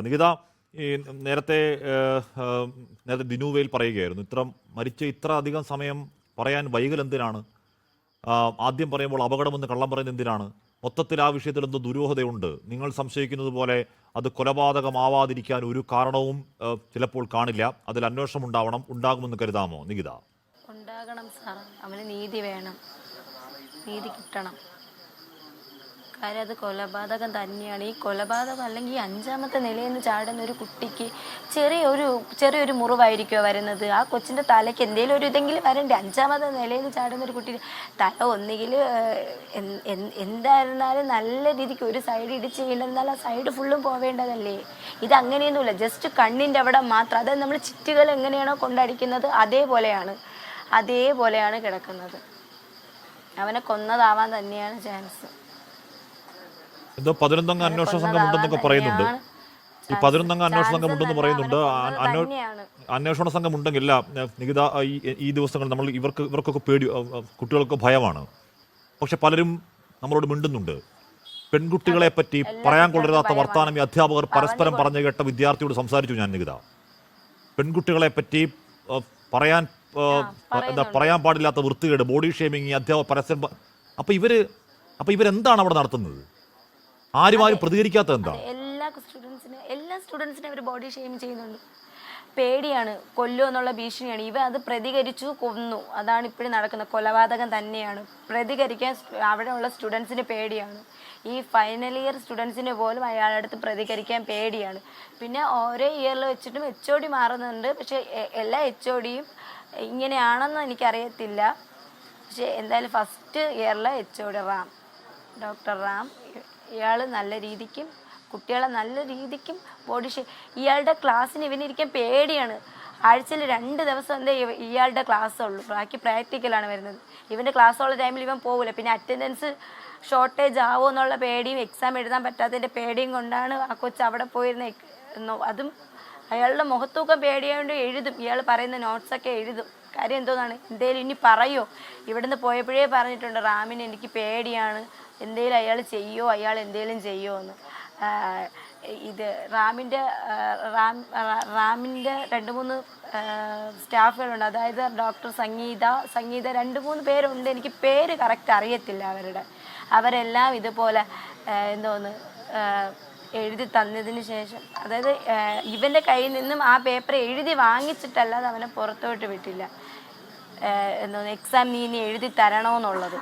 നികിത ഈ നേരത്തെ നേരത്തെ ദിനുവയിൽ പറയുകയായിരുന്നു ഇത്ര അധികം സമയം പറയാൻ വൈകൽ എന്തിനാണ്? ആദ്യം പറയുമ്പോൾ അപകടമെന്ന് കള്ളം പറയുന്നത് എന്തിനാണ്? മൊത്തത്തിൽ ആ വിഷയത്തിൽ എന്തോ ദുരൂഹതയുണ്ട്. നിങ്ങൾ സംശയിക്കുന്നത് പോലെ അത് കൊലപാതകമാവാതിരിക്കാൻ ഒരു കാരണവും ചിലപ്പോൾ കാണില്ല. അതിൽ അന്വേഷണം ഉണ്ടാകുമെന്ന് കരുതാമോ നികിത? ഉണ്ടാകണം സാർ, അവന് നീതി വേണം, നീതി കിട്ടണം. കാര്യം അത് കൊലപാതകം തന്നെയാണ്. ഈ കൊലപാതകം അല്ലെങ്കിൽ അഞ്ചാമത്തെ നിലയിൽ നിന്ന് ചാടുന്ന ഒരു കുട്ടിക്ക് ചെറിയൊരു മുറിവായിരിക്കുമോ വരുന്നത്? ആ കൊച്ചിൻ്റെ തലയ്ക്ക് എന്തെങ്കിലും ഒരു ഇതെങ്കിലും വരണ്ടേ? അഞ്ചാമത്തെ നിലയിൽ നിന്ന് ചാടുന്ന ഒരു കുട്ടി തല ഒന്നുകിൽ എന്തായിരുന്നാലും നല്ല രീതിക്ക് ഒരു സൈഡ് ഇടിച്ച് വീണെന്നാൽ ആ സൈഡ് ഫുള്ളും പോവേണ്ടതല്ലേ? ഇത് അങ്ങനെയൊന്നുമില്ല, ജസ്റ്റ് കണ്ണിൻ്റെ അവിടെ മാത്രം. അതായത് നമ്മൾ ചിറ്റുകൾ എങ്ങനെയാണോ കൊണ്ടടിക്കുന്നത് അതേപോലെയാണ് കിടക്കുന്നത്. അവനെ കൊന്നതാവാൻ തന്നെയാണ് ചാൻസ്. എന്തോ 11 അന്വേഷണ സംഘം ഉണ്ടെന്നൊക്കെ പറയുന്നുണ്ട്. ഈ 11 അന്വേഷണ സംഘം ഉണ്ടെന്ന് പറയുന്നുണ്ട്. അന്വേഷണ സംഘം ഉണ്ടെങ്കില്ല നികിത, ഈ ദിവസങ്ങൾ നമ്മൾ ഇവർക്കൊക്കെ കുട്ടികൾക്ക് ഭയമാണ്. പക്ഷെ പലരും നമ്മളോട് മിണ്ടുന്നുണ്ട്. പെൺകുട്ടികളെ പറ്റി പറയാൻ കൊള്ളരുതാത്ത വർത്താനം ഈ അധ്യാപകർ പരസ്പരം പറഞ്ഞു കേട്ട വിദ്യാർത്ഥിയോട് സംസാരിച്ചു ഞാൻ നികിത. പെൺകുട്ടികളെ പറ്റി പറയാൻ പാടില്ലാത്ത വൃത്തികേട്, ബോഡി ഷേമിങ് ഈ അധ്യാപകർ പരസ്പരം. അപ്പൊ ഇവരെന്താണ് അവിടെ നടത്തുന്നത്? ആരും പ്രതികരിക്കാത്ത എന്താ? എല്ലാ സ്റ്റുഡൻസിനെ അവർ ബോഡി ഷെയിം ചെയ്യുന്നുണ്ട്. പേടിയാണ്, കൊല്ലുമോ എന്നുള്ള ഭീഷണിയാണ്. അത് പ്രതികരിച്ചു, കൊന്നു. അതാണ് ഇപ്പോഴും നടക്കുന്നത്. കൊലപാതകം തന്നെയാണ്. പ്രതികരിക്കാൻ അവിടെയുള്ള സ്റ്റുഡൻസിന് പേടിയാണ്. ഈ ഫൈനൽ ഇയർ സ്റ്റുഡൻസിന് പോലും അയാളുടെ അടുത്ത് പ്രതികരിക്കാൻ പേടിയാണ്. പിന്നെ ഓരോ ഇയറിൽ വെച്ചിട്ടും HOD മാറുന്നുണ്ട്. പക്ഷെ എല്ലാ HODയും ഇങ്ങനെയാണെന്ന് എനിക്കറിയത്തില്ല. പക്ഷെ എന്തായാലും ഫസ്റ്റ് ഇയറിലെ HOD ഡോക്ടർ റാം, ഇയാൾ നല്ല രീതിക്കും കുട്ടികളെ നല്ല രീതിക്കും ഇയാളുടെ ക്ലാസ്സിന് ഇവനിരിക്കാൻ പേടിയാണ്. ആഴ്ചയിൽ 2 ദിവസം എന്താ ഇയാളുടെ ക്ലാസ് ഉള്ളൂ, ബാക്കി പ്രാക്ടിക്കലാണ് വരുന്നത്. ഇവൻ്റെ ക്ലാസ്സുള്ള ടൈമിൽ ഇവൻ പോകില്ല. പിന്നെ അറ്റൻഡൻസ് ഷോർട്ടേജ് ആവുമോ എന്നുള്ള പേടിയും എക്സാം എഴുതാൻ പറ്റാത്തതിൻ്റെ പേടിയും കൊണ്ടാണ് ആ കൊച്ച് അവിടെ പോയിരുന്ന. അതും അയാളുടെ മുഖത്തൂക്കം പേടിയായതുകൊണ്ട് എഴുതും. ഇയാൾ പറയുന്ന നോട്ട്സൊക്കെ എഴുതും. കാര്യം എന്തോന്നാണ്, എന്തേലും ഇനി പറയോ? ഇവിടുന്ന് പോയപ്പോഴേ പറഞ്ഞിട്ടുണ്ട്, റാമിന് എനിക്ക് പേടിയാണ്, എന്തേലും അയാൾ എന്തേലും ചെയ്യുമോ എന്ന്. ഇത് റാമിൻ്റെ 2-3 സ്റ്റാഫുകളുണ്ട്. അതായത് ഡോക്ടർ സംഗീത 2-3 പേരുണ്ട്. എനിക്ക് പേര് കറക്റ്റ് അറിയത്തില്ല അവരെല്ലാം ഇതുപോലെ എന്തോന്ന് എഴുതി തന്നതിന് ശേഷം, അതായത് ഇവൻ്റെ കയ്യിൽ നിന്നും ആ പേപ്പർ എഴുതി വാങ്ങിച്ചിട്ടല്ലാതെ അവനെ പുറത്തോട്ട് വിട്ടില്ല. എന്തോന്ന് എക്സാം നീ എഴുതി തരണമെന്നുള്ളത്.